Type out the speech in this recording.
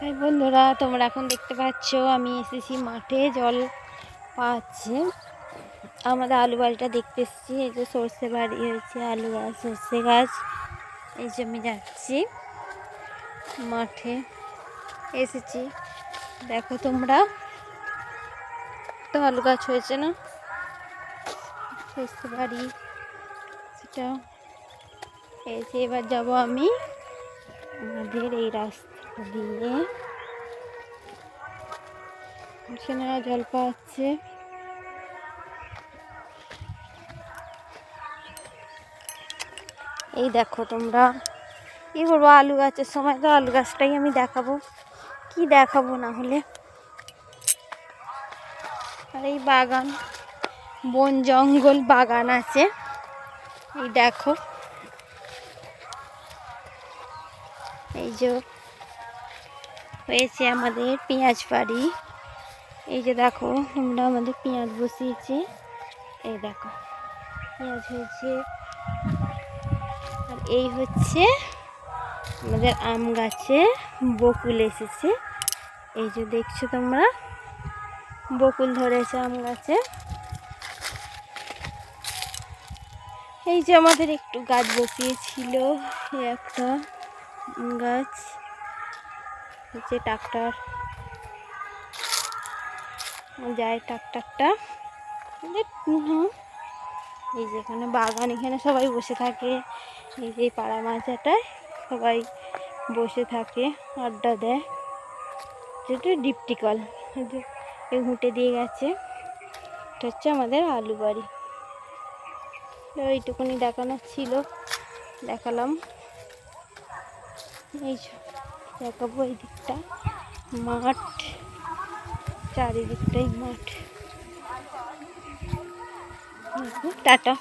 High বন্ধুরা, তোমরা এখন দেখতে পাচ্ছ আমি এসেছি মাঠে জল পাচ্ছে। আমাদের আলু বাড়িটা দেখতে এসেছি। এই যে সর্ষে বাড়ি হয়েছে, আলু গাছ, সর্ষে গাছ। এই যে আমি যাচ্ছি মাঠে এসেছি। দেখো তোমরা, তো আলু গাছ হয়েছে না, সর্ষে বাড়ি সেটা। এই যে এবার যাবো আমি আমাদের এই রাস্তা দিয়ে। এখানে জল পাচ্ছে। এই দেখো তোমরা, কি করবো, আলু গাছের সময় তো আলু গাছটাই আমি দেখাবো, কি দেখাবো না হলে। আর এই বাগান, বন জঙ্গল বাগান আছে। এই দেখো, এই যে হয়েছে আমাদের পেঁয়াজ বাড়ি। এই যে দেখো তোমরা, আমাদের পেঁয়াজ বসিয়েছি। এই দেখো পেঁয়াজ হয়েছে। আর এই হচ্ছে আমাদের আম গাছে বকুল এসেছে। এই যে দেখছো তোমরা, বকুল ধরেছে আম গাছে। এই যে আমাদের একটু গাছ বসিয়েছিল, একটা গাছ হচ্ছে। ট্রাক্টর যায়, ট্রাক্টরটা। এই যে এখানে বাগান, এখানে সবাই বসে থাকে। এই যে পাড়া মাঝাটায় সবাই বসে থাকে, আড্ডা দেয়। যেটা ডিপটি কল, এই ঘুঁটে দিয়ে গেছে। এটা হচ্ছে আমাদের আলু বাড়ি। এইটুকুনি দেখানোর ছিল, দেখালাম। এই দেখাবো এই দিকটা মাঠ, চারিদিকটাই মাঠ। টাটা।